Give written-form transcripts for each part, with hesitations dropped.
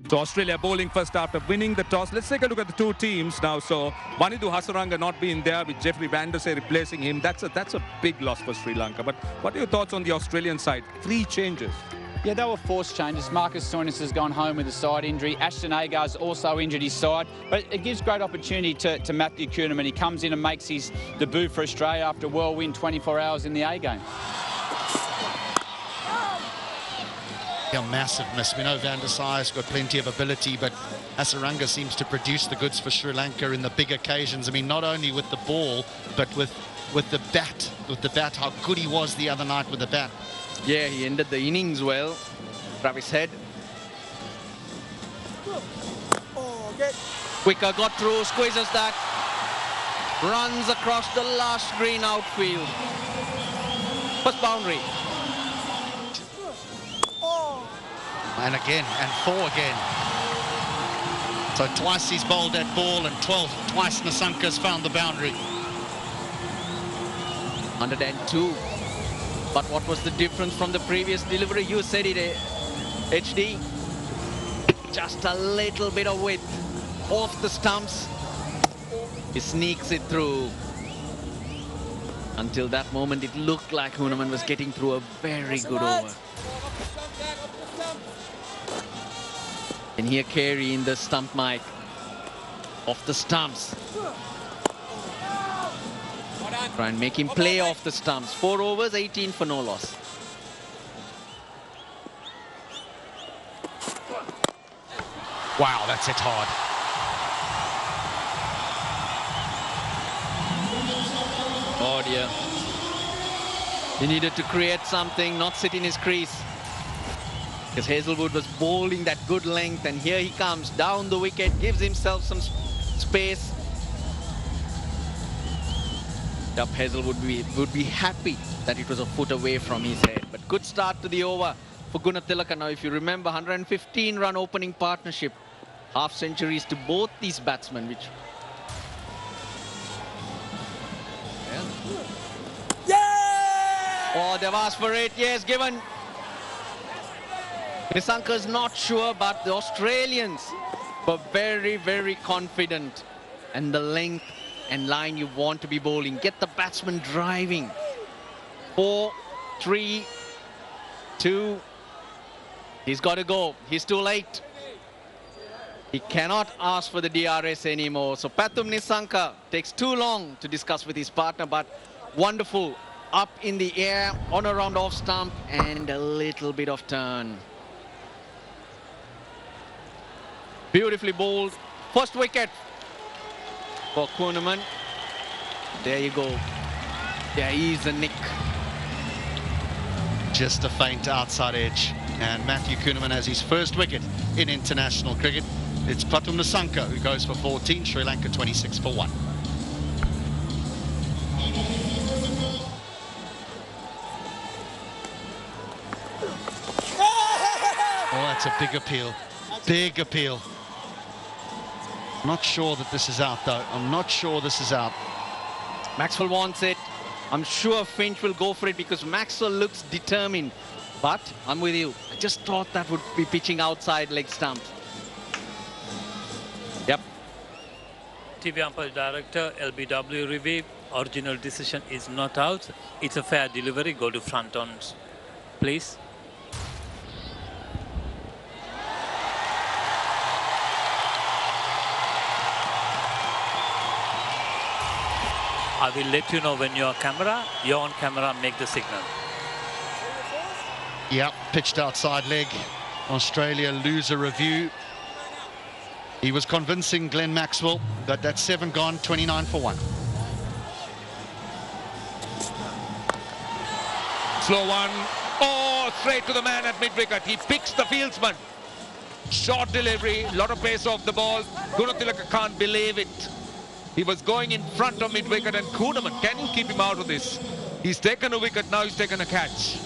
So Australia bowling first after winning the toss. Let's take a look at the two teams now. So Manidu Hasaranga not being there with Jeffrey Van der Sar replacing him. That's a big loss for Sri Lanka. But what are your thoughts on the Australian side? 3 changes. Yeah, they were forced changes. Marcus Stoinis has gone home with a side injury. Ashton Agar's also injured his side. But it gives great opportunity to Matthew Kuhnemann. He comes in and makes his debut for Australia after a whirlwind 24 hours in the A game. A massive miss. We know Van der Sar's got plenty of ability, but Hasaranga seems to produce the goods for Sri Lanka in the big occasions. I mean, not only with the ball, but with the bat. With the bat, how good he was the other night with the bat. Yeah, he ended the innings well. Travis Head. Quicker got through, squeezes that. Runs across the last green outfield. First boundary. And again, and 4 again. So twice he's bowled that ball, and twice Nisanka's found the boundary. 102. But what was the difference from the previous delivery? You said it, HD. Just a little bit of width off the stumps. He sneaks it through. Until that moment, it looked like Kuhnemann was getting through a very good over. And here Carey in the stump mic. Off the stumps. Try and make him play off the stumps. 4 overs, 18 for no loss. Wow, that's hit hard. Oh dear. He needed to create something, not sit in his crease. Because Hazelwood was bowling that good length, and here he comes down the wicket, gives himself some space. Yep, Hazelwood would be happy that it was a foot away from his head. But good start to the over for Gunatilaka. Now, if you remember, 115-run opening partnership. Half centuries to both these batsmen, which... Yeah. Oh, they've asked for it. Yes, given. Nisanka's not sure, but the Australians were very, very confident. And the length and line you want to be bowling. Get the batsman driving. 4, 3, 2. He's got to go. He's too late. He cannot ask for the DRS anymore. So Pathum Nisanka takes too long to discuss with his partner, but wonderful. Up in the air, on a round off stump, and a little bit of turn. Beautifully bowled. First wicket for Kuhnemann. There you go. There is a nick. Just a faint outside edge. And Matthew Kuhnemann has his first wicket in international cricket. It's Pathum Nisanka who goes for 14, Sri Lanka 26 for 1. Oh, that's a big appeal. Big appeal. Not sure that this is out, though. I'm not sure this is out. Maxwell wants it. I'm sure Finch will go for it because Maxwell looks determined. But I'm with you. I just thought that would be pitching outside leg stump. Yep. TV umpire director, LBW review. Original decision is not out. It's a fair delivery. Go to front on, please. I will let you know when you're on camera, make the signal. Yep, pitched outside leg. Australia lose a review. He was convincing, Glenn Maxwell, but that's 7 gone, 29 for 1. Slow one. Oh, straight to the man at mid-wicket. He picks the fieldsman. Short delivery, a lot of pace off the ball. Gunatilaka can't believe it. He was going in front of mid-wicket, and Kuhnemann, can you keep him out of this? He's taken a wicket, now he's taken a catch.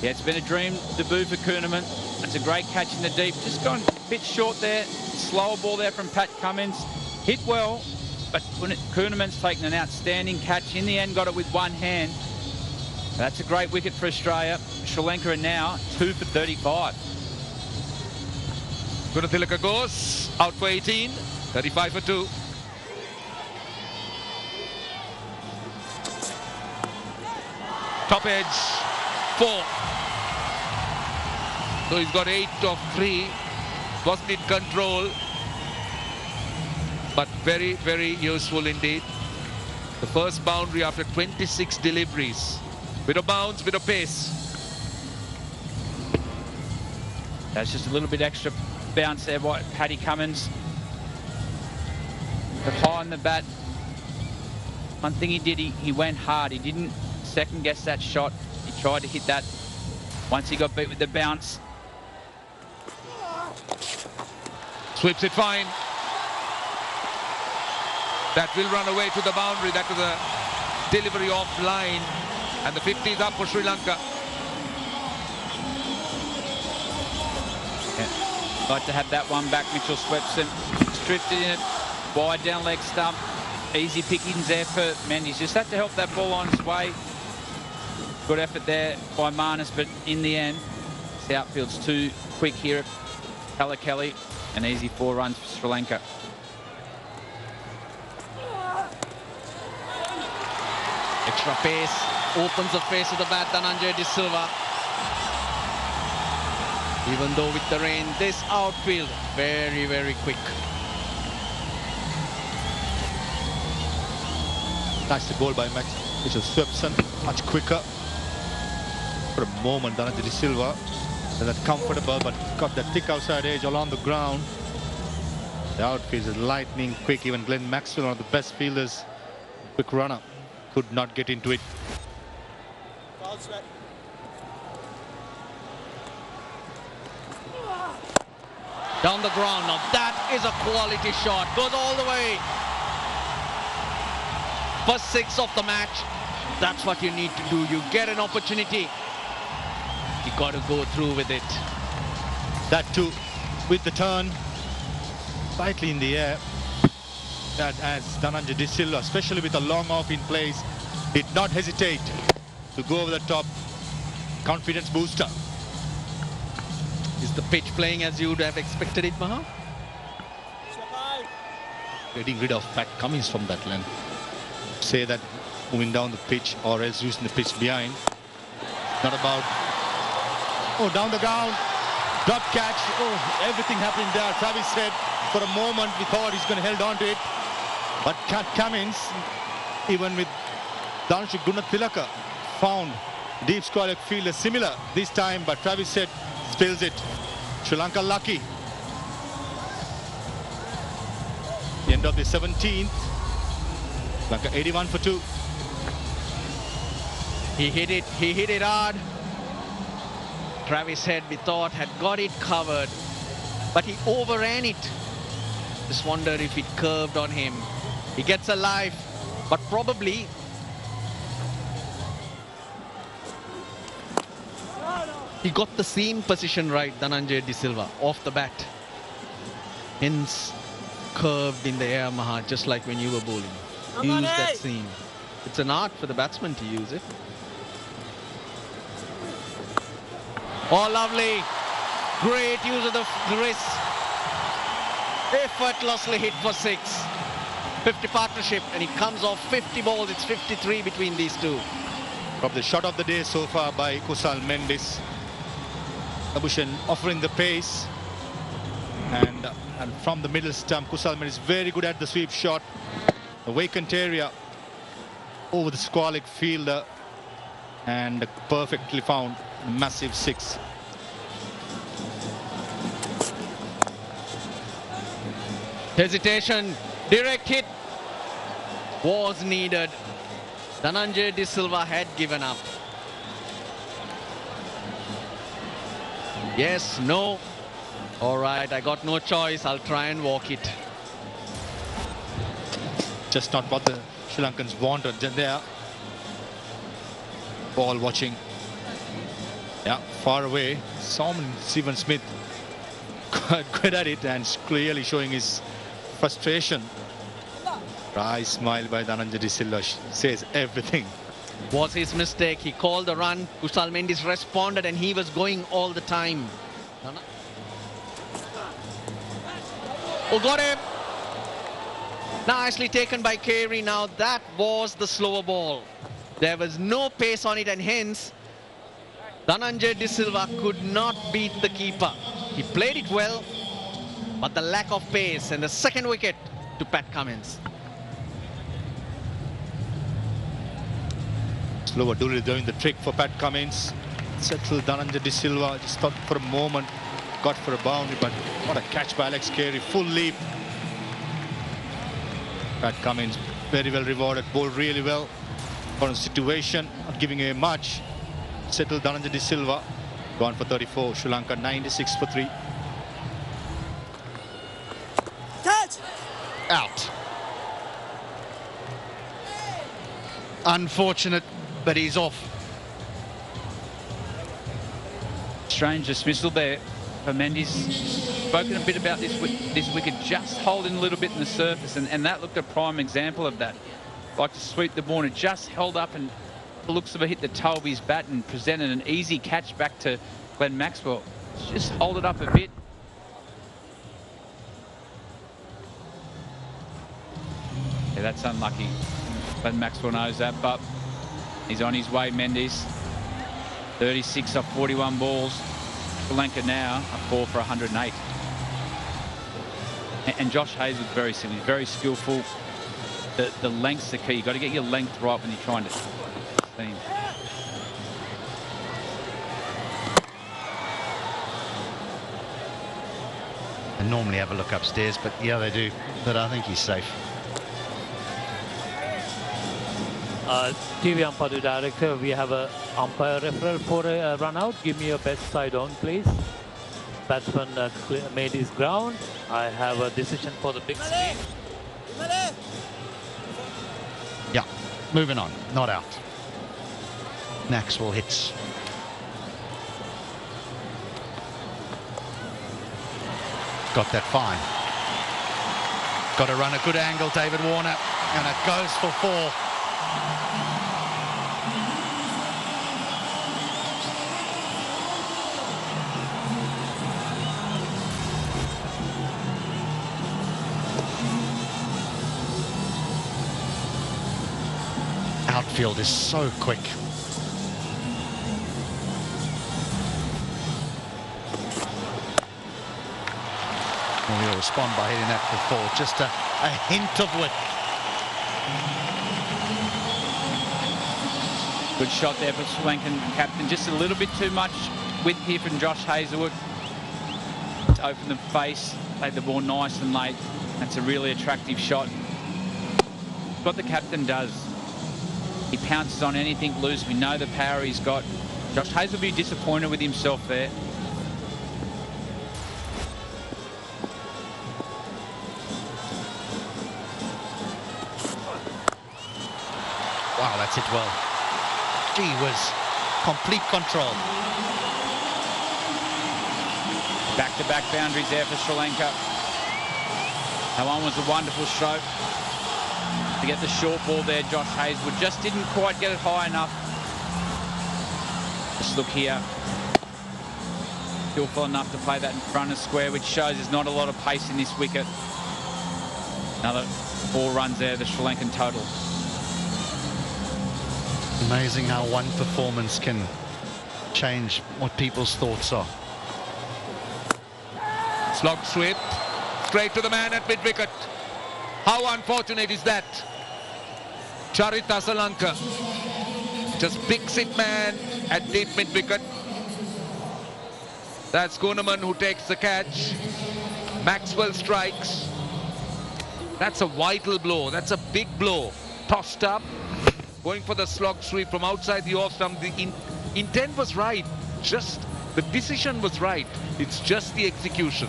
Yeah, it's been a dream debut for Kuhnemann. That's a great catch in the deep. Just gone a bit short there. Slower ball there from Pat Cummins. Hit well, but Kuhnemann's taken an outstanding catch. In the end, got it with one hand. That's a great wicket for Australia. Sri Lanka are now 2 for 35. Gunathilaka goes out for 18, 35 for 2. Top edge, 4. So he's got 8 of 3. Wasn't in control, but very, very useful indeed. The first boundary after 26 deliveries. Bit of bounce, bit of pace. That's just a little bit extra bounce there by Paddy Cummins. But high on the bat. One thing he did, he went hard. He didn't second guess that shot. He tried to hit that once he got beat with the bounce. Sweeps it fine. That will run away to the boundary. That was a delivery off line. And the 50 is up for Sri Lanka. Yeah. Like to have that one back. Mitchell Swepson drifted in it. Wide down leg stump. Easy pickings there for Mendes. Just had to help that ball on its way. Good effort there by Marnus, but in the end, the outfield's too quick here at Kelly. An easy 4 runs for Sri Lanka. Extra pace, opens the face of the bat, Dhananjay De Silva. Even though with the rain, this outfield, very, very quick. Nice goal by Mitchell Swepson, much quicker. For a moment, Dhananjay De Silva that comfortable, but got that thick outside edge along the ground. The outfield is lightning quick. Even Glenn Maxwell, one of the best fielders, quick runner, could not get into it. Down the ground. Now that is a quality shot. Goes all the way. First 6 of the match. That's what you need to do. You get an opportunity. You got to go through with it. That too, with the turn, slightly in the air. That as Dhananjay De Silva, especially with a long off in place, did not hesitate to go over the top. Confidence booster. Is the pitch playing as you would have expected it, Maha? Getting rid of Pat Cummins from that lane. Say that moving down the pitch or else using the pitch behind. Not about, oh, down the ground, drop catch, oh, everything happening there. Travis said for a moment we thought he's going to hold on to it. But Pat Cummins, even with Dhanush Gunathilaka, found deep square fielder similar this time, but Travis said spills it. Sri Lanka lucky. The end of the 17th. Lanka 81 for 2. He hit it hard. Travis Head, we thought, had got it covered, but he overran it. Just wonder if it curved on him. He gets a life, but probably he got the seam position right, Dhananjay De Silva, off the bat. Hence, curved in the air, Maha, just like when you were bowling. Use that seam. It's an art for the batsman to use it. Oh, lovely. Great use of the wrist. Effortlessly hit for 6. 50 partnership, and he comes off 50 balls. It's 53 between these two. Probably the shot of the day so far by Kusal Mendes. Abushan offering the pace. And from the middle stump, Kusal Mendes very good at the sweep shot. The vacant area over the squalic fielder. And perfectly found massive 6. Hesitation, direct hit was needed. Dhananjay De Silva had given up. Yes, no. All right, I got no choice. I'll try and walk it. Just not what the Sri Lankans wanted. There. Ball watching. Yeah, far away. Stephen Smith quite good at it and clearly showing his frustration. Dry smile by Dhananjay De Silva says everything. Was his mistake. He called the run. Kusal Mendes responded and he was going all the time. Oh, got him. Nicely taken by Carey. Now that was the slower ball. There was no pace on it, and hence Dhananjay De Silva could not beat the keeper. He played it well, but the lack of pace, and the second wicket to Pat Cummins. Slower doing the trick for Pat Cummins. Settled Dhananjay De Silva. Just thought for a moment, got for a boundary, but what a catch by Alex Carey. Full leap. Pat Cummins very well rewarded. Bowled really well for a situation, not giving away much. Settled Dhananjay De Silva. Gone for 34. Sri Lanka 96 for 3. Touch! Out. Unfortunate, but he's off. Strange dismissal there for Mendy's. Spoken a bit about this wicket just holding a little bit in the surface, and that looked a prime example of that. Like to sweep the ball, and it just held up, and the looks of it hit the toe of his bat and presented an easy catch back to Glenn Maxwell. Just hold it up a bit. Yeah, that's unlucky. Glenn Maxwell knows that, but he's on his way, Mendy's. 36 off 41 balls. Sri Lanka now are 4 for 108. And Josh Hayes was very similar, very skillful. The length's the key. You've got to get your length right when you're trying to steam. They normally have a look upstairs, but yeah, they do. But I think he's safe. TV umpire director, we have a umpire referral for a run out. Give me your best side on, please. Batsman made his ground. I have a decision for the big screen. Yeah, moving on, not out. Maxwell hits. Got that fine. Got to run a good angle, David Warner, and it goes for 4. Outfield is so quick. Well, he'll respond by hitting that for 4. Just a hint of width. Good shot there for Sri Lankan captain. Just a little bit too much width here from Josh Hazlewood. To open the face, played the ball nice and late. That's a really attractive shot. What the captain does, he pounces on anything loose. We know the power he's got. Josh Hayes will be disappointed with himself there. Wow, that's it well. Gee whiz, complete control. Back-to-back boundaries there for Sri Lanka. That one was a wonderful stroke. To get the short ball there, Josh Hazlewood just didn't quite get it high enough. Just look here. Skillful enough to play that in front of square, which shows there's not a lot of pace in this wicket. Another 4 runs there, the Sri Lankan total. Amazing how one performance can change what people's thoughts are. Slog sweep, straight to the man at mid-wicket. How unfortunate is that? Charita Sri Lanka just picks it, man, at deep mid-wicket. That's Kuhneman who takes the catch. Maxwell strikes. That's a vital blow. That's a big blow. Tossed up, going for the slog sweep from outside the off stump. The intent was right. Just the decision was right. It's just the execution.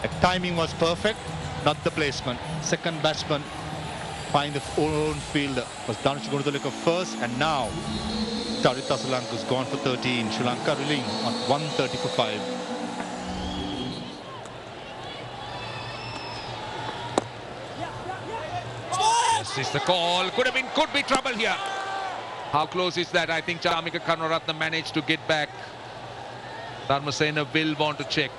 The timing was perfect, not the placement. Second batsman find the own fielder was Dhanush Gunadhalika first, and now Charita Sri Lanka's gone for 13. Sri Lanka reeling on 130 for 5. This is the call. Could be trouble here. How close is that? I think Chamika Karunaratne managed to get back. Dharmasena will want to check.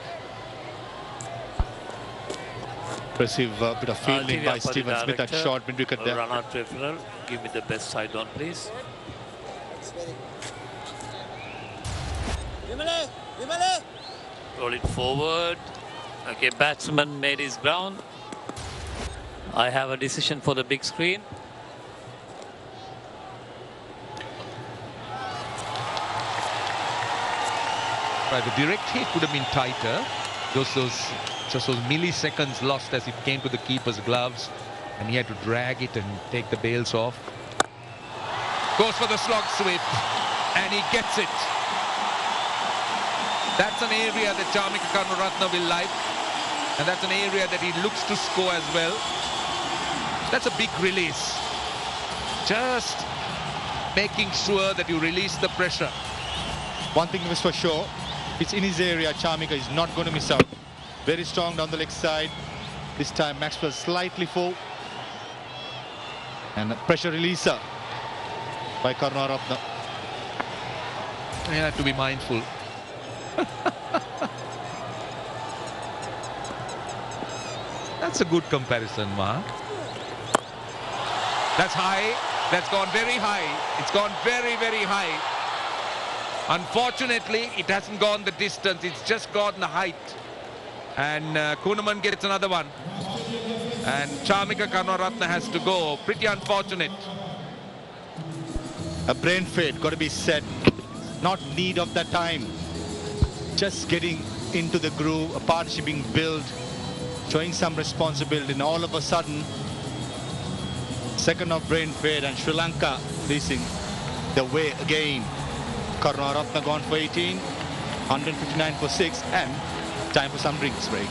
Impressive bit of fielding by Steven Smith at short mid-wicket there. Run out referral. Give me the best side on, please. Roll it forward. Okay, batsman made his ground. I have a decision for the big screen. Right, the direct hit would have been tighter. Just those milliseconds lost as it came to the keeper's gloves, and he had to drag it and take the bails off. Goes for the slog sweep, and he gets it. That's an area that Chamika Karunaratne will like, and that's an area that he looks to score as well. That's a big release. Just making sure that you release the pressure. One thing is for sure, it's in his area. Chamika is not going to miss out. Very strong down the leg side. This time Maxwell slightly full. And a pressure releaser by Karunaratne. You have to be mindful. That's a good comparison, Mark. That's high. That's gone very high. It's gone very, very high. Unfortunately, it hasn't gone the distance. It's just gone the height. And Kuhnemann gets another one. And Chamika Karunaratne has to go. Pretty unfortunate. A brain fade, got to be said. Not need of that time. Just getting into the groove, a partnership being built, showing some responsibility, and all of a sudden, second of brain fade, and Sri Lanka leasing the way again. Karunaratne gone for 18, 159 for 6, and time for some drinks break.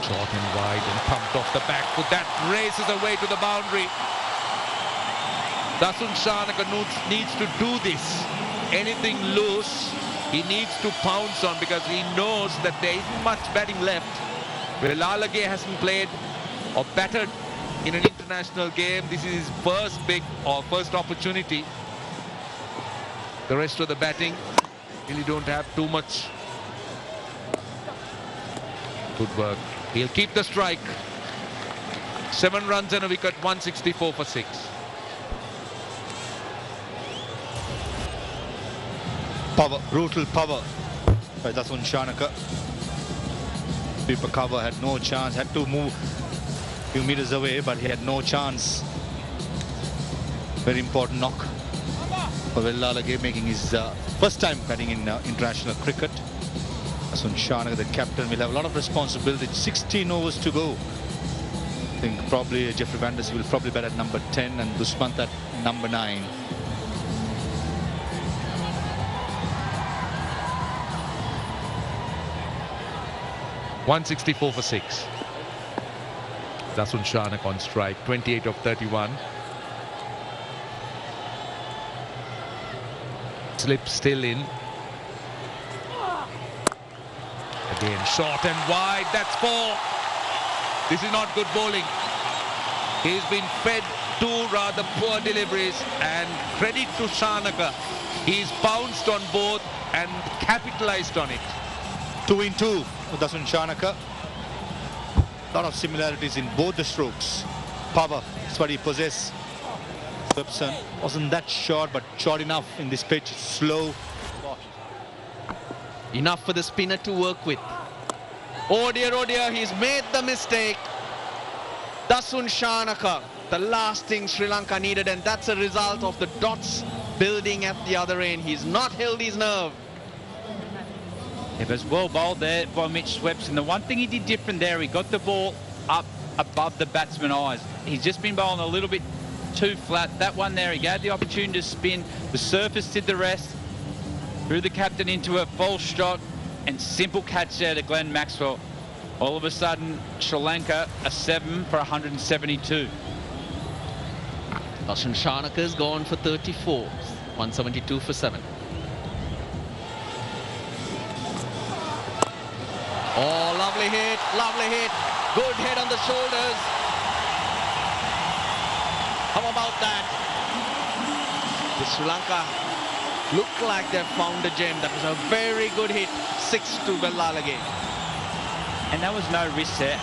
Short and wide and pumped off the back foot. That races away to the boundary. Dasun Shanaka needs to do this. Anything loose, he needs to pounce on, because he knows that there isn't much batting left. Where Lalage hasn't played or batted in an international game, this is his first first opportunity. The rest of the batting really don't have too much. Good work. He'll keep the strike. 7 runs and a wicket, 164 for 6. Power, brutal power by Dasun Shanaka. Sweeper cover, had no chance, had to move a few meters away, but he had no chance. Very important knock for Lalage, making his first time batting in international cricket. Dasun Shanaka, the captain, will have a lot of responsibility. 16 overs to go. I think probably Jeffrey Vanders will probably bat at number 10 and Dushmant at number 9. $164 for 6. Dasun Shanaka on strike, 28 of 31. Slip still in. Again, short and wide. That's 4. This is not good bowling. He's been fed 2 rather poor deliveries, and credit to Shanaka. He's bounced on both and capitalized on it. 2 in 2 with Dasun Shanaka. A lot of similarities in both the strokes. Power, that's what he possesses. Swepson wasn't that short, but short enough in this pitch. Slow. Enough for the spinner to work with. Oh dear, he's made the mistake. Dasun Shanaka, the last thing Sri Lanka needed, and that's a result of the dots building at the other end. He's not held his nerve. It was well bowled there by Mitch Swepson. The one thing he did different there, he got the ball up above the batsman's eyes. He's just been bowling a little bit too flat. That one there, he gave the opportunity to spin. The surface did the rest. Threw the captain into a false shot, and simple catch there to Glenn Maxwell. All of a sudden, Sri Lanka a 7 for 172. Dasun Shanaka's gone for 34. 172 for 7. Oh, lovely hit, lovely hit. Good head on the shoulders. How about that? The Sri Lanka Looked like they found a gem. That was a very good hit. 6 to Bellalage. And there was no risk there.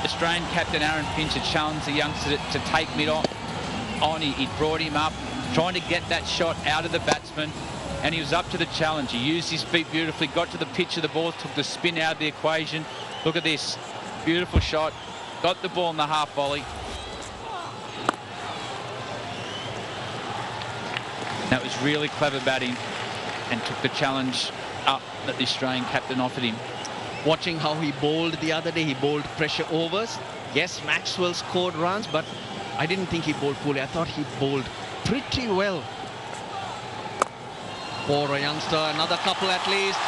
Australian captain Aaron Finch had challenged the youngster to take mid on. He brought him up, trying to get that shot out of the batsman, and he was up to the challenge. He used his feet beautifully, got to the pitch of the ball, took the spin out of the equation. Look at this. Beautiful shot. Got the ball in the half volley. That was really clever batting and took the challenge up that the Australian captain offered him. Watching how he bowled the other day, he bowled pressure overs. Yes, Maxwell scored runs, but I didn't think he bowled poorly. I thought he bowled pretty well. For a youngster, another couple at least.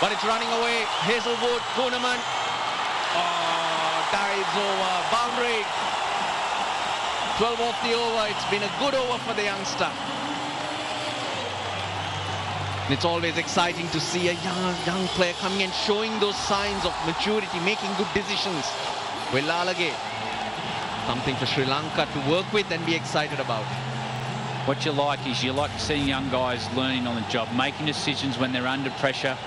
But it's running away. Hazelwood, Kuhnemann. Oh, dives over, boundary. 12 off the over. It's been a good over for the youngster. It's always exciting to see a young player coming and showing those signs of maturity, making good decisions. Bellalage, something for Sri Lanka to work with and be excited about. What you like is you like seeing young guys learning on the job, making decisions when they're under pressure.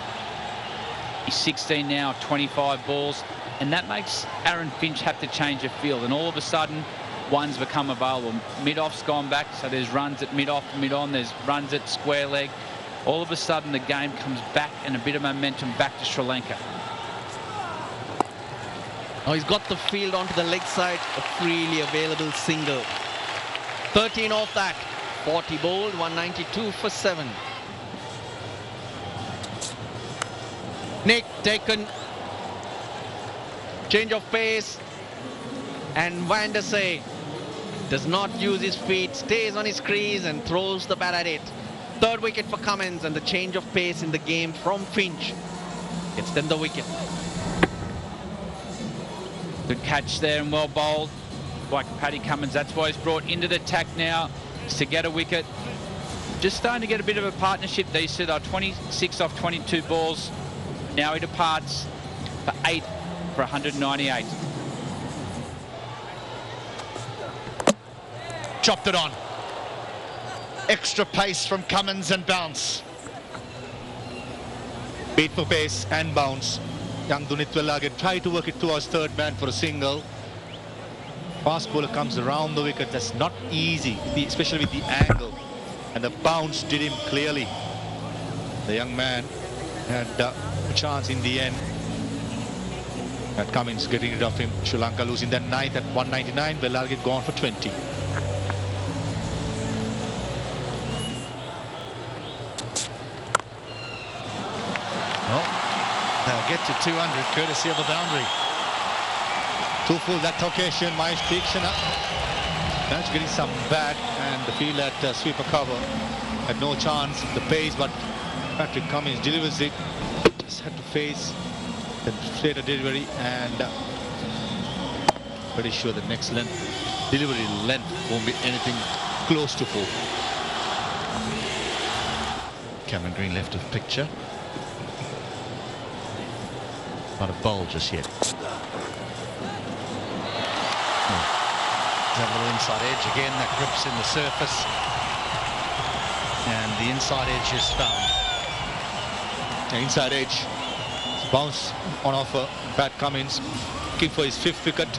He's 16 now, 25 balls, and that makes Aaron Finch have to change the field, and all of a sudden one's become available. Mid-off's gone back, so there's runs at mid-off, mid-on, there's runs at square leg. All of a sudden the game comes back and a bit of momentum back to Sri Lanka. Now he's got the field onto the leg side, a freely available single. 13 off that, 40 bowled, 192 for 7. Nick taken, change of pace, and Van der Sar does not use his feet, stays on his crease and throws the bat at it. Third wicket for Cummins, and the change of pace in the game from Finch gets them the wicket. Good catch there and well bowled by Paddy Cummins. That's why he's brought into the tack now, is to get a wicket. Just starting to get a bit of a partnership. These two, they're 26 off 22 balls. Now he departs for 8 for 198. Chopped it on. Extra pace from Cummins and bounce. Beat for pace and bounce. Young Dunith Bellalage tried to work it towards third man for a single. Fast bowler comes around the wicket. That's not easy, especially with the angle. And the bounce did him clearly. The young man had a chance in the end. And Cummins getting rid of him. Sri Lanka losing that 9th at 199. Bellalage gone for 20. They'll get to 200 courtesy of a boundary. Two full that occasion. Miles Tikshana managed getting some back, and the field at sweeper cover had no chance. The pace, but Patrick Cummins delivers it. Just had to face the straighter delivery, and pretty sure the next delivery length won't be anything close to full. Cameron Green left of the picture. Not a bowl just yet. That little inside edge again, that grips in the surface. And the inside edge is found. The inside edge. Bounce on offer. Pat Cummins looking for his 5th wicket.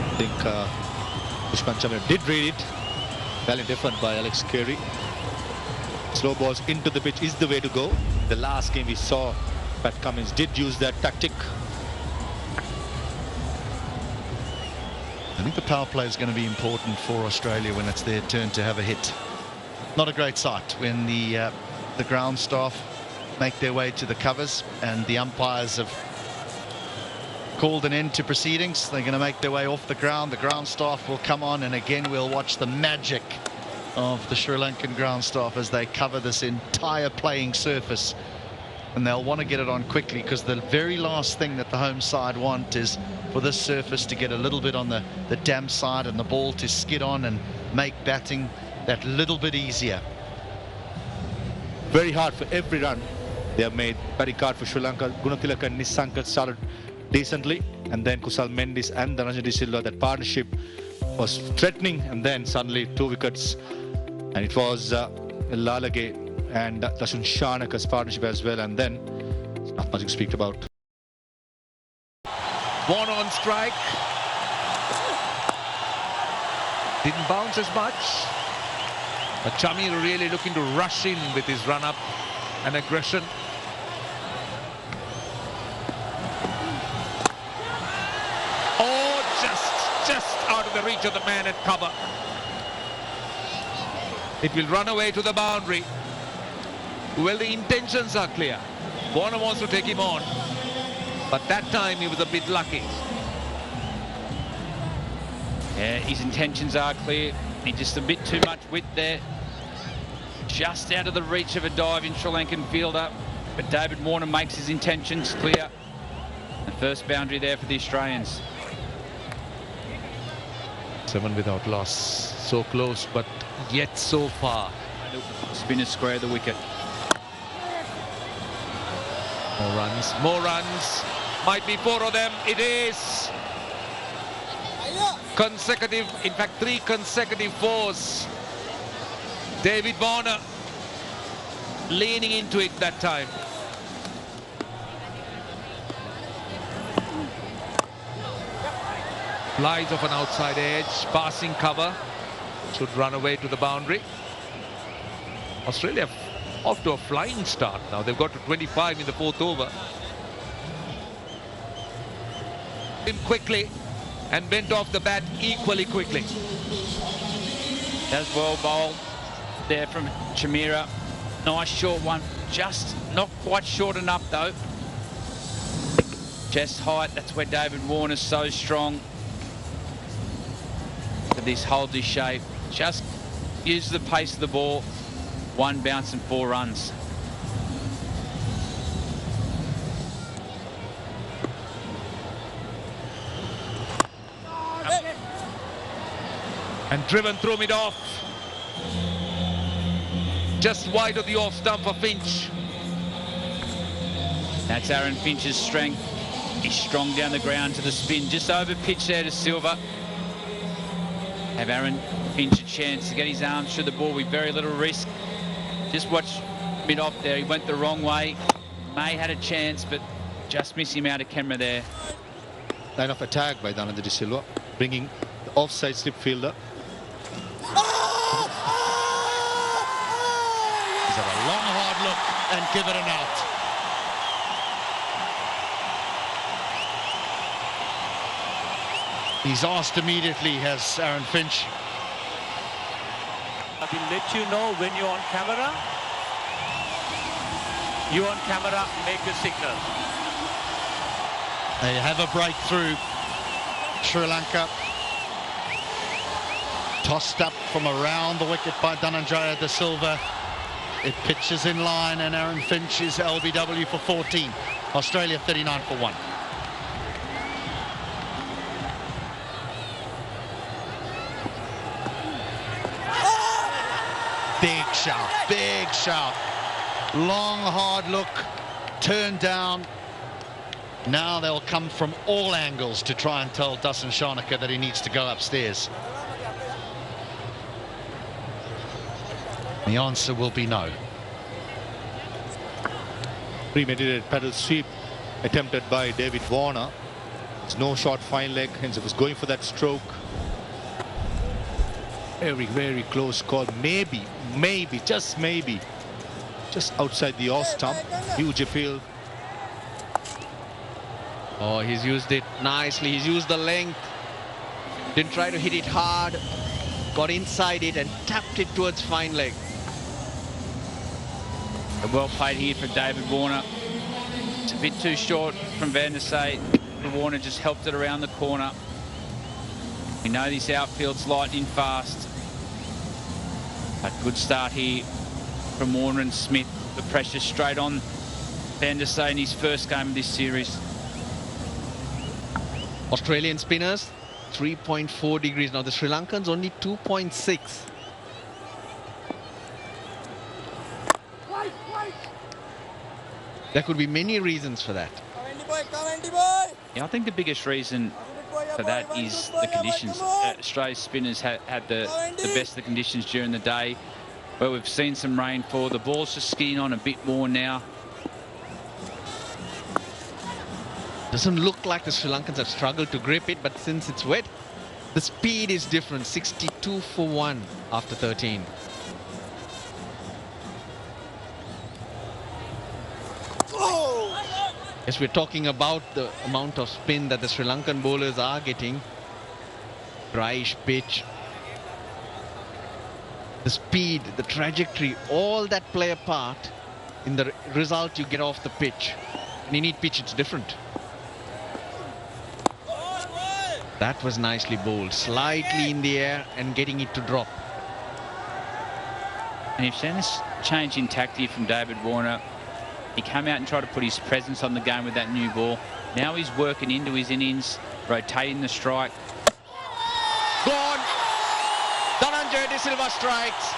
I think Pushpan Chamra did read it. Well different by Alex Carey. Slow balls into the pitch is the way to go. The last game we saw Pat Cummins did use that tactic. I think the power play is going to be important for Australia when it's their turn to have a hit. Not a great sight when the ground staff make their way to the covers and the umpires have called an end to proceedings. They're going to make their way off the ground. The ground staff will come on, and again we'll watch the magic of the Sri Lankan ground staff as they cover this entire playing surface. And they'll want to get it on quickly, because the very last thing that the home side want is for this surface to get a little bit on the damp side and the ball to skid on and make batting that little bit easier. Very hard for every run they have made. Very hard for Sri Lanka. Gunathilaka and Nissanka started decently, and then Kusal Mendis and Dhananjay De Silva, that partnership was threatening, and then suddenly 2 wickets And it was Lalage and Dasun Shanaka's partnership as well, and then not much to speak about. One on strike. Didn't bounce as much. But Chamir really looking to rush in with his run-up and aggression. Oh, just out of the reach of the man at cover. It will run away to the boundary. Well, the intentions are clear. Warner wants to take him on. But that time he was a bit lucky. Yeah, his intentions are clear. He just a bit too much width there. Just out of the reach of a diving Sri Lankan fielder. But David Warner makes his intentions clear. The first boundary there for the Australians. 7 without loss. So close, but yet so far. Spinner square the wicket. More runs, more runs. Might be 4 of them. It is. Consecutive, in fact 3 consecutive 4s. David Warner leaning into it that time. Flies off an outside edge, passing cover. Should run away to the boundary. Australia off to a flying start now. They've got to 25 in the 4th over. Him quickly and went off the bat equally quickly. That's well bowled there from Chamira. Nice short one, just not quite short enough though. Chest height, that's where David Warner's so strong. But this holds his shape, just uses the pace of the ball. 1 bounce and 4 runs. And driven through mid-off. Just wide of the off stump for Finch. That's Aaron Finch's strength. He's strong down the ground to the spin, just over pitch there to Silva. Have Aaron Finch a chance to get his arms through the ball with very little risk. Just watch mid-off there, he went the wrong way. May had a chance, but just miss him out of camera there. Line of attack by Dhananjay De Silva, bringing the offside slip fielder. He's had a long, hard look and give it an out. He's asked immediately, has Aaron Finch. I will let you know when you're on camera. You on camera, make a signal. They have a breakthrough. Sri Lanka. Tossed up from around the wicket by Dhananjay De Silva. It pitches in line and Aaron Finch is LBW for 14. Australia 39 for 1. Big shout, big shout. Long, hard look, turned down. Now they'll come from all angles to try and tell Dasun Shanaka that he needs to go upstairs. The answer will be no. Premeditated paddle sweep attempted by David Warner. It's no short fine leg, hence it was going for that stroke. Very, very close call. Maybe, just maybe, just outside the off stump. Huge appeal. Oh, he's used it nicely. He's used the length. Didn't try to hit it hard. Got inside it and tapped it towards fine leg. And well played here for David Warner. It's a bit too short from Van der Sate. Warner just helped it around the corner. We know this outfield's lightning fast. A good start here from Warner and Smith. The pressure straight on Van der Sate in his first game of this series. Australian spinners, 3.4 degrees. Now the Sri Lankans only 2.6. There could be many reasons for that. Yeah, I think the biggest reason for that is the conditions. Australia's spinners had the best of the conditions during the day. where we've seen some rainfall. The ball's just skiing on a bit more now. Doesn't look like the Sri Lankans have struggled to grip it, but since it's wet, the speed is different. 62 for 1 after 13. Yes, we're talking about the amount of spin that the Sri Lankan bowlers are getting. Dryish pitch. The speed, the trajectory, all that play a part in the result you get off the pitch. And in each pitch, it's different. That was nicely bowled, slightly in the air and getting it to drop. And you've seen this change in tactic from David Warner. He came out and tried to put his presence on the game with that new ball. Now he's working into his innings, rotating the strike. Gone. Dhananjay De Silva strikes.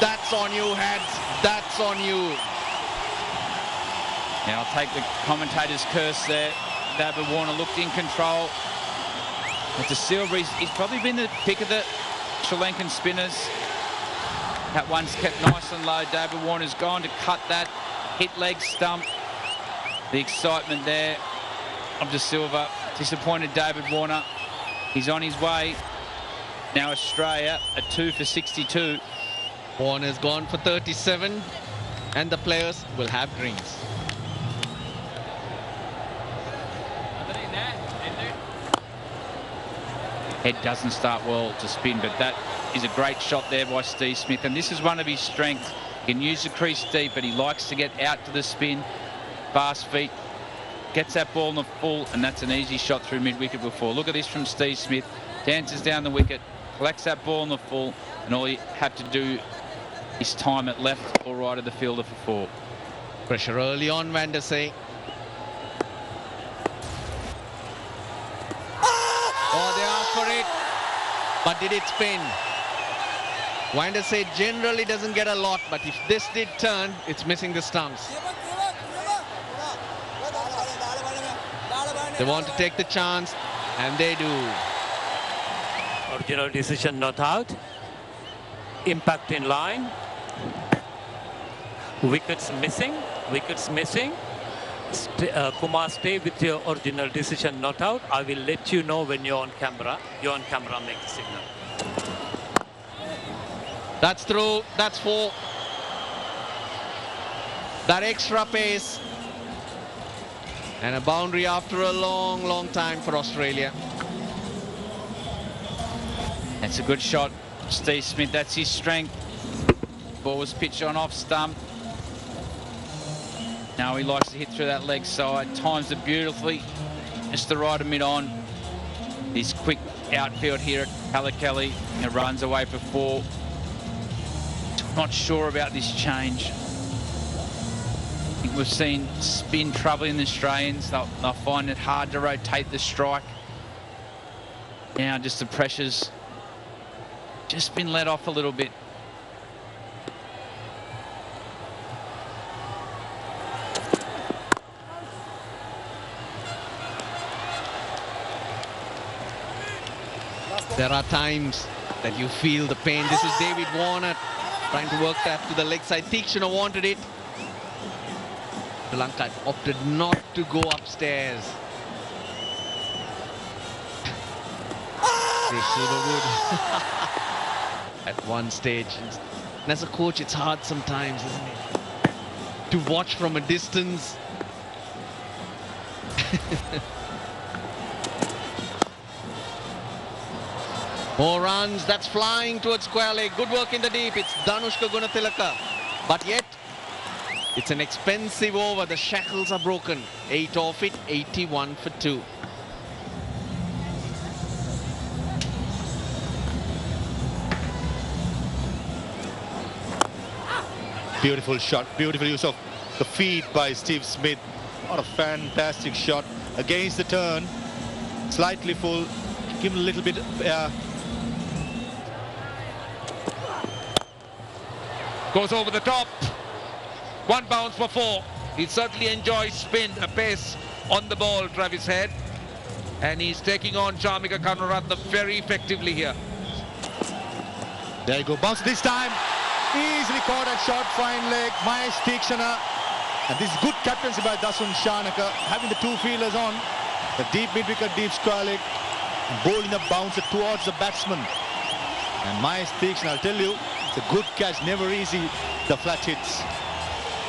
That's on you, Hads. That's on you. Now I'll take the commentator's curse there. David Warner looked in control. But De Silva, he's probably been the pick of the Sri Lankan spinners. That one's kept nice and low. David Warner's gone to cut that. Hit leg stump. The excitement there of De Silva. Disappointed David Warner. He's on his way. Now Australia at 2 for 62. Warner's gone for 37. And the players will have greens. Head doesn't start well to spin, but that is a great shot there by Steve Smith. And this is one of his strengths. He can use the crease deep, but he likes to get out to the spin. Fast feet. Gets that ball in the full, and that's an easy shot through mid-wicket before. Look at this from Steve Smith. Dances down the wicket, collects that ball in the full, and all he had to do is time it left or right of the fielder for 4. Pressure early on, Van der Sey. Oh, they asked for it, but did it spin? Van der Sey generally doesn't get a lot, but if this did turn, it's missing the stumps. They want to take the chance, and they do. Original decision not out. Impact in line. Wickets missing. Wickets missing. Kumar, stay with your original decision not out. I will let you know when you're on camera. You're on camera, make the signal. That's through. That's 4. That extra pace. And a boundary after a long, long time for Australia. That's a good shot, Steve Smith. That's his strength. Ball was pitched on off stump. Now he likes to hit through that leg side. Times it beautifully. Just the right of mid-on. This quick outfield here at Kalakeli. It runs away for 4. Not sure about this change. I think we've seen spin troubling the Australians. They'll find it hard to rotate the strike. Now just the pressure's just been let off a little bit. There are times that you feel the pain. This is David Warner trying to work that to the leg side. Tikshana wanted it. Sri Lanka opted not to go upstairs. Chris Silverwood at one stage. And as a coach, it's hard sometimes, isn't it? To watch from a distance. More runs. That's flying towards square leg. Good work in the deep. It's Danushka Gunatilaka. But yet, it's an expensive over. The shackles are broken. 8 off it. 81 for 2. Beautiful shot, beautiful use of the feet by Steve Smith. What a fantastic shot against the turn. Slightly full, give him a little bit Goes over the top. 1 bounce for 4. He certainly enjoys spin, a pace on the ball, Travis Head. And he's taking on Shamika Karunaratne very effectively here. There you go, bounce this time. Easily caught at short fine leg. Mahesh Tikshana. And this is good captaincy by Dasun Shanaka, having the two fielders on. The deep mid-wicket, deep square leg, bowling a bouncer towards the batsman. And Mahesh Tikshana, I'll tell you, it's a good catch, never easy, the flat hits.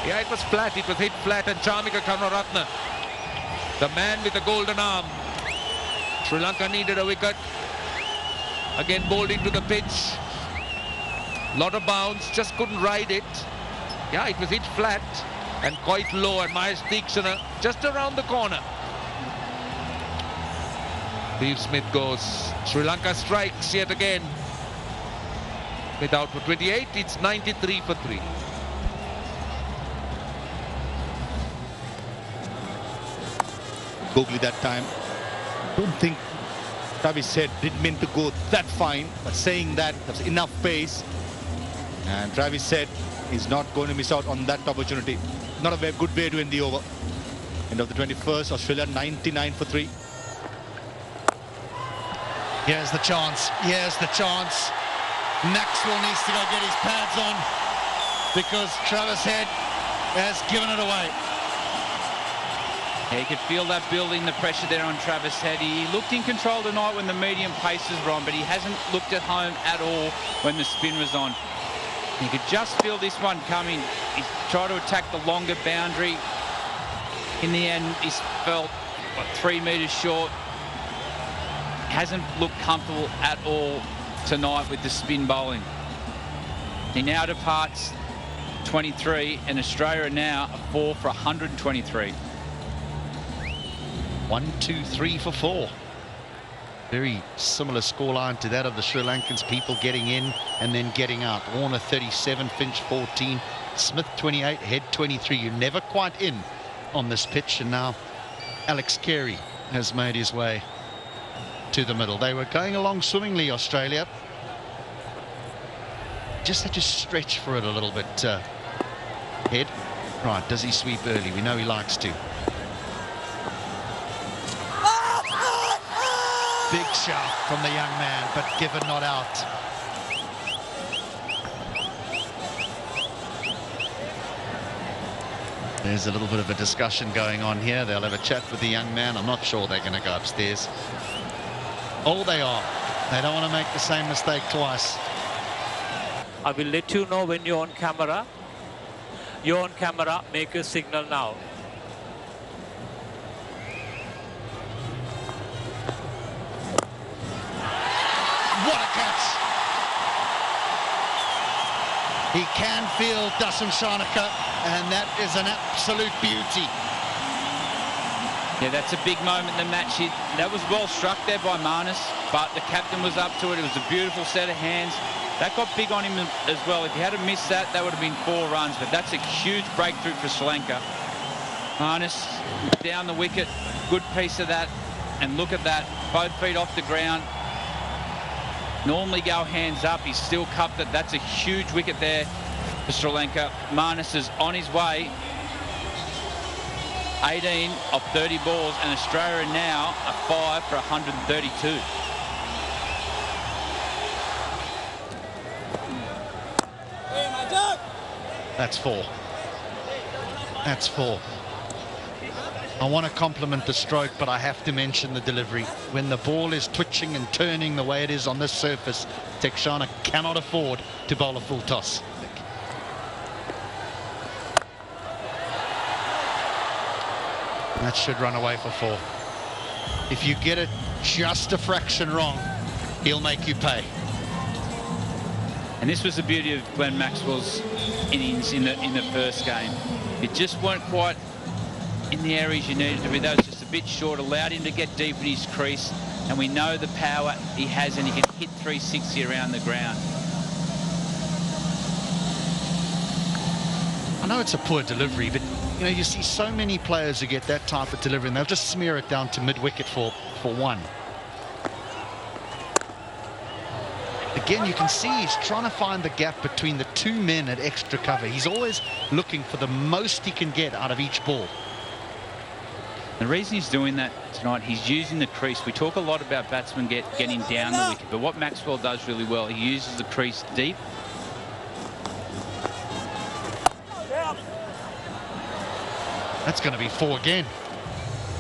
Yeah, it was flat. It was hit flat, and Chamika Karunaratne, the man with the golden arm. Sri Lanka needed a wicket. Again bowled into the pitch. Lot of bounce, just couldn't ride it. Yeah, it was hit flat and quite low, and Mahesh Tikshana just around the corner. Steve Smith goes. Sri Lanka strikes yet again. Without for 28, it's 93 for 3. Googly that time. Don't think Travis Head didn't mean to go that fine, but saying that, that's enough pace. And Travis Head is not going to miss out on that opportunity. Not a very good way to end the over. End of the 21st, Australia 99 for 3. Here's the chance. Here's the chance. Maxwell needs to go get his pads on because Travis Head has given it away. Yeah, you could feel that building, the pressure there on Travis Head. He looked in control tonight when the medium paces were on, but he hasn't looked at home at all when the spin was on. You could just feel this one coming. He tried to attack the longer boundary. In the end, he's felt 3 metres short. Hasn't looked comfortable at all tonight with the spin bowling. He now departs 23, and Australia now are 4 for 123. 1, 2, 3 for 4. Very similar scoreline to that of the Sri Lankans, people getting in and then getting out. Warner 37, Finch 14, Smith 28, Head 23. You're never quite in on this pitch, and now Alex Carey has made his way to the middle. They were going along swimmingly, Australia. Just had to stretch for it a little bit. Head. Right, does he sweep early? We know he likes to. Big shot from the young man, but given not out. There's a little bit of a discussion going on here. They'll have a chat with the young man. I'm not sure they're going to go upstairs. Oh, they are. They don't want to make the same mistake twice. I will let you know when you're on camera. You're on camera, make a signal now. What a catch! He can feel Dasun Shanaka, and that is an absolute beauty. Yeah, that's a big moment in the match. That was well struck there by Marnus, but the captain was up to it. It was a beautiful set of hands. That got big on him as well. If he had missed that, that would have been 4 runs, but that's a huge breakthrough for Sri Lanka. Marnus down the wicket, good piece of that, and look at that, both feet off the ground. Normally go hands up, he's still cupped it. That's a huge wicket there for Sri Lanka. Marnus is on his way. 18 of 30 balls, and Australia now are 5 for 132. That's 4. That's 4. I want to compliment the stroke, but I have to mention the delivery. When the ball is twitching and turning the way it is on this surface, Tikshana cannot afford to bowl a full toss. That should run away for 4. If you get it just a fraction wrong, he'll make you pay. And this was the beauty of Glenn Maxwell's innings in the first game. It just weren't quite in the areas you needed to be. That was just a bit short, allowed him to get deep in his crease, and we know the power he has, and he can hit 360 around the ground. I know it's a poor delivery, but you know, you see so many players who get that type of delivery and they'll just smear it down to mid-wicket for 1. Again, you can see he's trying to find the gap between the 2 men at extra cover. He's always looking for the most he can get out of each ball. The reason he's doing that tonight, he's using the crease. We talk a lot about batsmen getting down the wicket, but what Maxwell does really well, he uses the crease deep. That's going to be 4 again.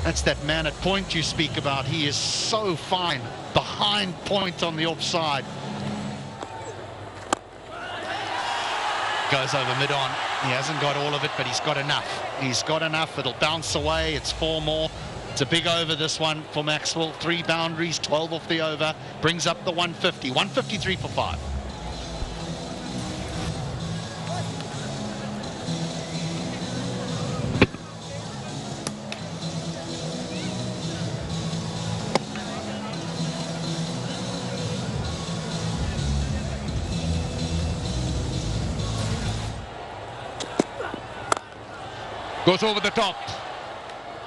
That's that man at point you speak about. He is so fine behind point on the offside. Goes over mid-on. He hasn't got all of it, but he's got enough. He's got enough. It'll bounce away. It's 4 more. It's a big over, this one, for Maxwell. 3 boundaries, 12 off the over. Brings up the 150. 153 for 5. Goes over the top.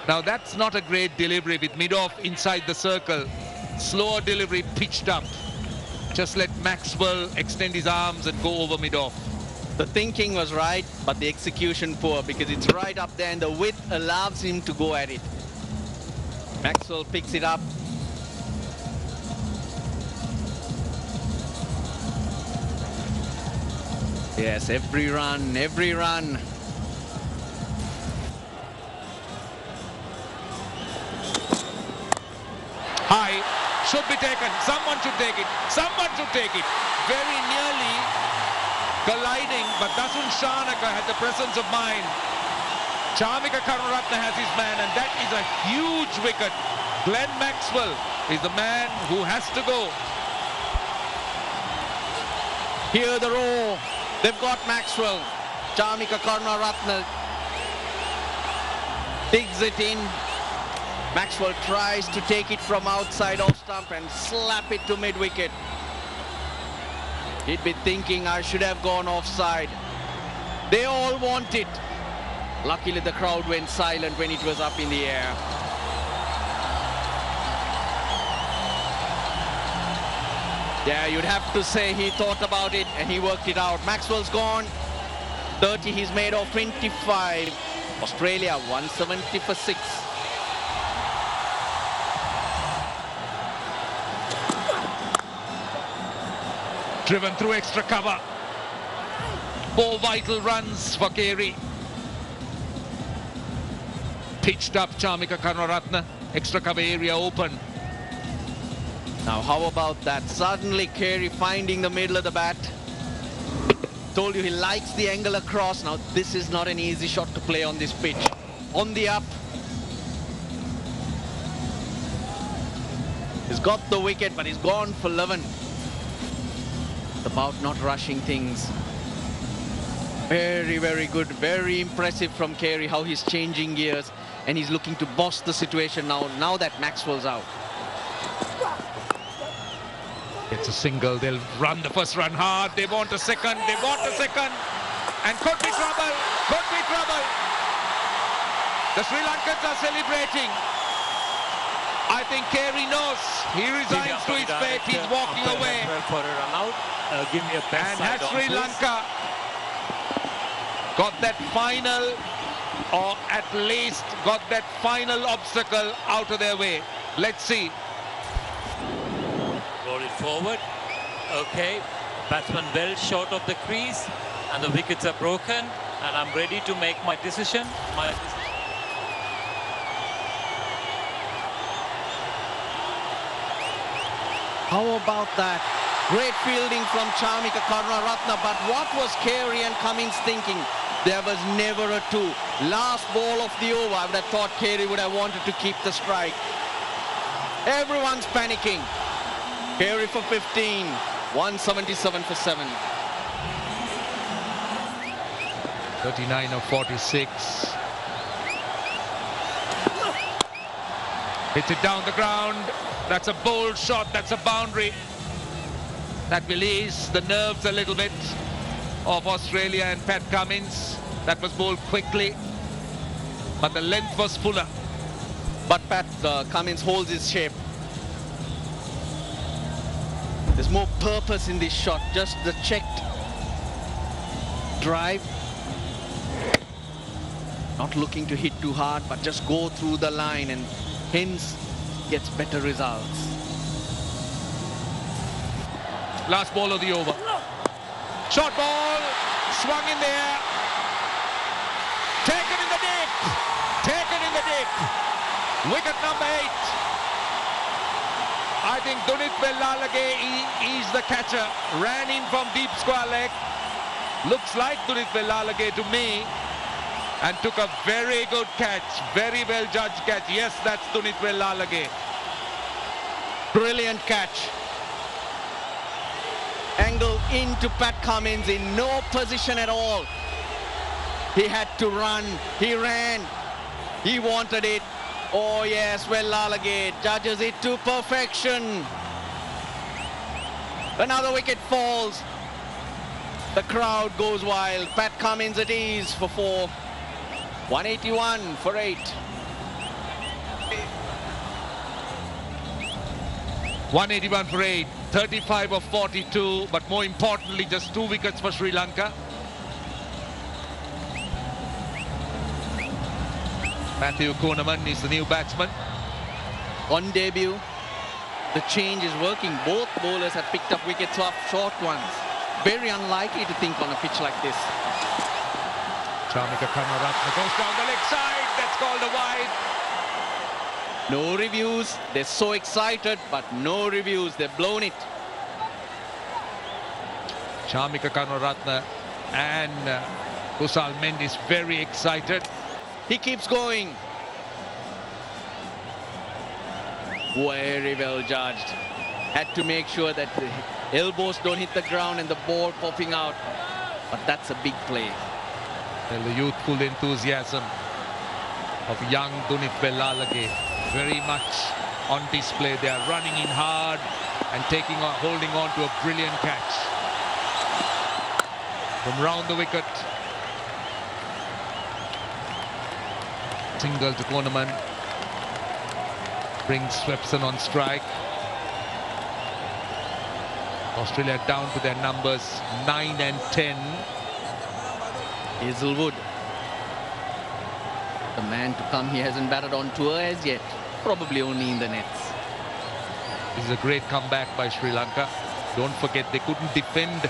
Now that's not a great delivery with mid-off inside the circle. Slower delivery, pitched up. Just let Maxwell extend his arms and go over mid-off. The thinking was right, but the execution poor, because it's right up there and the width allows him to go at it. Maxwell picks it up. Yes, every run, every run. High, should be taken. Someone should take it. Someone should take it. Very nearly colliding, but Dasun Shanaka had the presence of mind. Charmika Karunaratne has his man, and that is a huge wicket. Glenn Maxwell is the man who has to go. Hear the roar. They've got Maxwell. Charmika Karunaratne digs it in. Maxwell tries to take it from outside off stump and slap it to mid-wicket. He'd be thinking, I should have gone offside. They all want it. Luckily, the crowd went silent when it was up in the air. Yeah, you'd have to say he thought about it and he worked it out. Maxwell's gone. 30, he's made of 25. Australia, 170 for 6. Driven through extra cover. 4 vital runs for Carey. Pitched up Charmika Karunaratne. Extra cover area open. Now, how about that? Suddenly, Carey finding the middle of the bat. Told you he likes the angle across. Now, this is not an easy shot to play on this pitch. On the up. He's got the wicket, but he's gone for 11. About not rushing things. Very, very good. Very impressive from Carey, how he's changing gears. And he's looking to boss the situation now that Maxwell's out. It's a single. They'll run the first run hard. They want a second. They want a second. And could be trouble. Could be trouble. The Sri Lankans are celebrating. I think Carey knows. He resigns to his fate. He's walking away. For a run out. Give me a best And side has on, Sri please. Lanka got that final, or at least got that final obstacle out of their way? Let's see. Roll it forward. Okay. Batsman well short of the crease. And the wickets are broken. And I'm ready to make my decision. How about that? Great fielding from Charmika Karunaratne, but what was Carey and Cummins thinking? There was never a 2. Last ball of the over, I would have thought Carey would have wanted to keep the strike. Everyone's panicking. Carey for 15, 177 for 7. 39 of 46. Hits it down the ground. That's a bold shot. That's a boundary. That will ease the nerves a little bit of Australia and Pat Cummins. That was bowled quickly, but the length was fuller. But Pat Cummins holds his shape. There's more purpose in this shot, just the checked drive. Not looking to hit too hard, but just go through the line and hence gets better results. Last ball of the over. Short ball, swung in there. Taken in the dip. Taken in the dip. Wicket number 8. I think Dunit Vellalage is the catcher. Ran in from deep square leg. Looks like Dunit Vellalage to me. And took a very good catch. Very well judged catch. Yes, that's Dunit Vellalage. Brilliant catch. Angle into Pat Cummins in no position at all. He had to run. He ran. He wanted it. Oh yes, Vellalage judges it to perfection. Another wicket falls. The crowd goes wild. Pat Cummins at ease for 4. 181 for 8. 181 for 8. 35 of 42. But more importantly, just 2 wickets for Sri Lanka. Matthew Konaman is the new batsman. On debut, the change is working. Both bowlers have picked up wickets off short ones. Very unlikely to think on a pitch like this. Chamika Kanaratne goes down the leg side. That's called a wide. No reviews. They're so excited, but no reviews. They've blown it. Chamika Kanaratne and Kusal Mendis very excited. He keeps going. Very well judged. Had to make sure that the elbows don't hit the ground and the ball popping out. But that's a big play. Well, the youthful enthusiasm of young Dunit Vellalage very much on display. They are running in hard and holding on to a brilliant catch. From round the wicket. Single to Konaman. Brings Swepson on strike. Australia down to their numbers 9 and 10. Hazelwood, the man to come. He hasn't batted on tour as yet. Probably only in the nets. This is a great comeback by Sri Lanka. Don't forget, they couldn't defend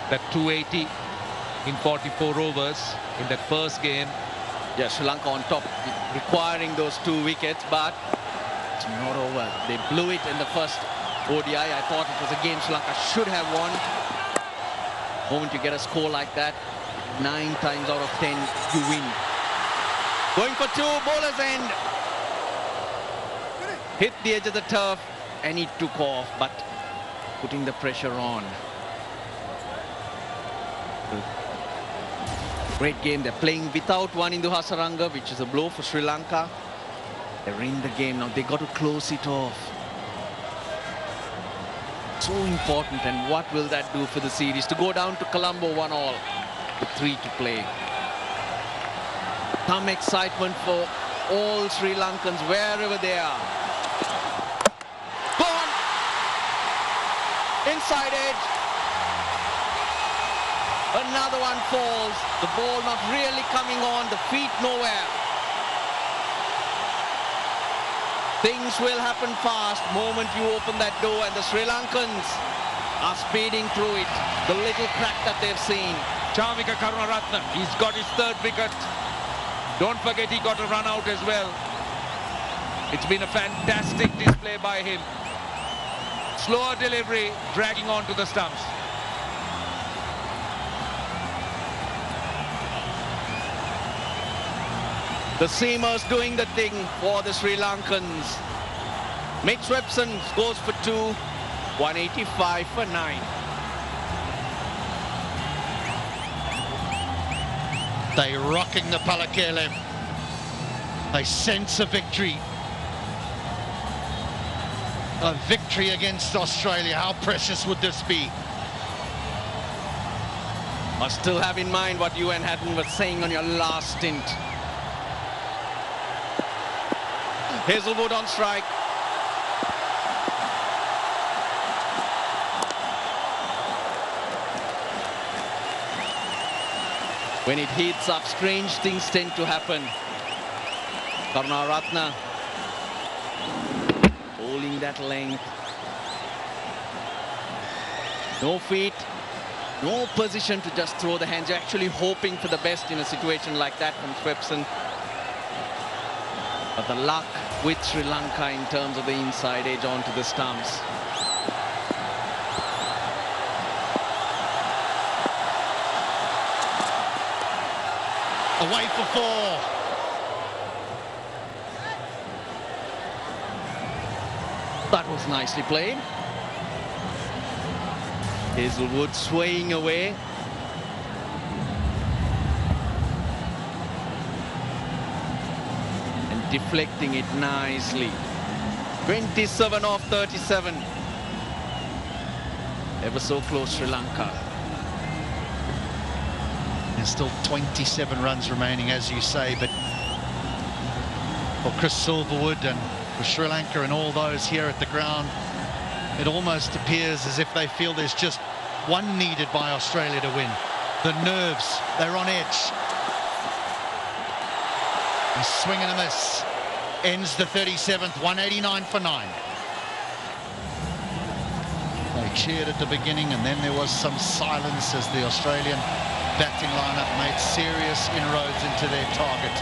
that 280 in 44 overs in that first game. Yeah, Sri Lanka on top, requiring those 2 wickets, but it's not over. They blew it in the first ODI. I thought it was a game Sri Lanka should have won. The moment you get a score like that, 9 times out of 10, you win. Going for 2, bowler's end. Hit the edge of the turf, and he took off, but putting the pressure on. Great game. They're playing without one in the Hasaranga, which is a blow for Sri Lanka. They're in the game now. They got to close it off. So important, and what will that do for the series? To go down to Colombo 1-all with 3 to play. Some excitement for all Sri Lankans wherever they are. Gone! Inside edge. Another one falls. The ball not really coming on. The feet nowhere. Things will happen fast moment you open that door, and the Sri Lankans are speeding through it. The little crack that they've seen. Chamika Karunaratne, he's got his 3rd wicket. Don't forget he got a run out as well. It's been a fantastic display by him. Slower delivery, dragging on to the stumps. The seamers doing the thing for the Sri Lankans. Mitch Swepson goes for 2, 185 for 9. They rocking the Palakele. They sense a victory. A victory against Australia. How precious would this be? I still have in mind what you and Hatton was saying on your last stint. Hazelwood on strike. When it heats up, strange things tend to happen. Karunaratne holding that length. No feet, no position to just throw the hands. You're actually hoping for the best in a situation like that from Swepson. But the luck with Sri Lanka in terms of the inside edge onto the stumps. Away for 4. That was nicely played. Hazelwood swaying away. And deflecting it nicely. 27 off 37. Ever so close, Sri Lanka. There's still 27 runs remaining, as you say, but for Chris Silverwood and for Sri Lanka and all those here at the ground, it almost appears as if they feel there's just one needed by Australia to win. The nerves, they're on edge. A swing and a miss. Ends the 37th, 189 for 9. They cheered at the beginning, and then there was some silence as the Australian batting lineup made serious inroads into their target.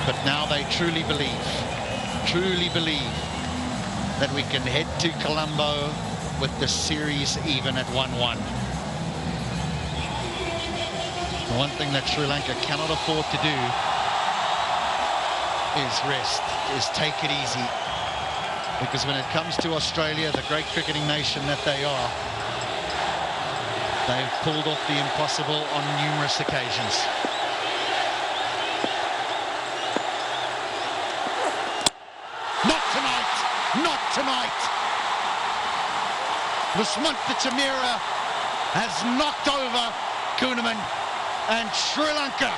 But now they truly believe that we can head to Colombo with the series even at 1-1. The one thing that Sri Lanka cannot afford to do is rest, is take it easy. Because when it comes to Australia, the great cricketing nation that they are, they've pulled off the impossible on numerous occasions. Not tonight! Not tonight! Lusmanta Chamira has knocked over Kuhnemann, and Sri Lanka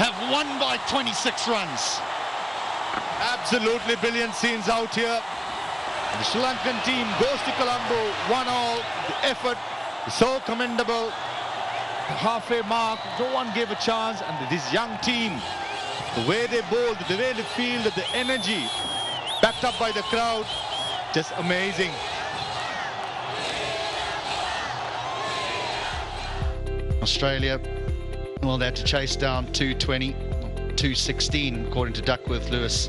have won by 26 runs. Absolutely brilliant scenes out here. The Sri Lankan team goes to Colombo, 1-all. The effort is so commendable. The halfway mark, no one gave a chance, and this young team, the way they bowled, the way they fielded, the energy, backed up by the crowd, just amazing. Australia, well, they had to chase down 220, 216 according to Duckworth, Lewis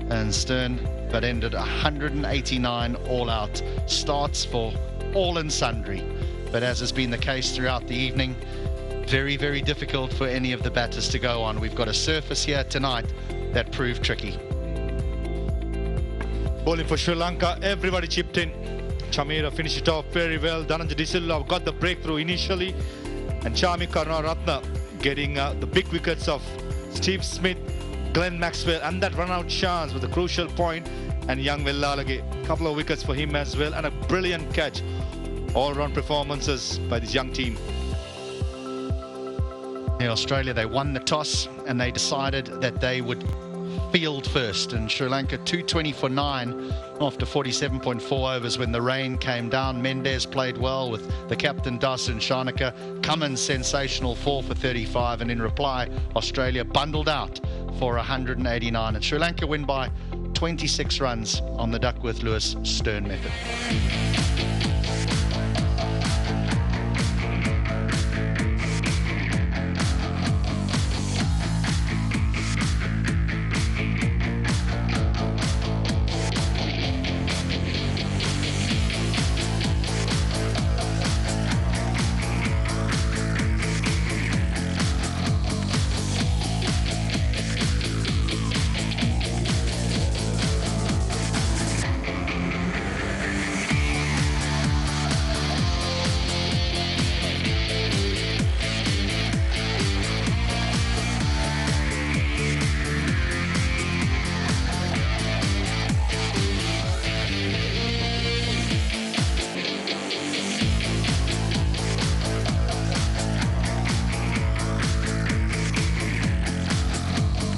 and Stern, but ended 189 all out. Starts for all and sundry, but as has been the case throughout the evening, very, very difficult for any of the batters to go on. We've got a surface here tonight that proved tricky. Bowling for Sri Lanka, everybody chipped in. Chamira finished it off very well. Dhananjay De Silva got the breakthrough initially, and Charmi Karunaratne getting the big wickets of Steve Smith, Glenn Maxwell, and that run-out chance was a crucial point, and young Vellalage, a couple of wickets for him as well, and a brilliant catch. All-round performances by this young team. In Australia, they won the toss and they decided that they would field first, and Sri Lanka 220 for 9 after 47.4 overs when the rain came down. Mendes played well with the captain Dasun Shanaka. Cummins sensational 4 for 35, and in reply Australia bundled out for 189, and Sri Lanka win by 26 runs on the Duckworth Lewis Stern method.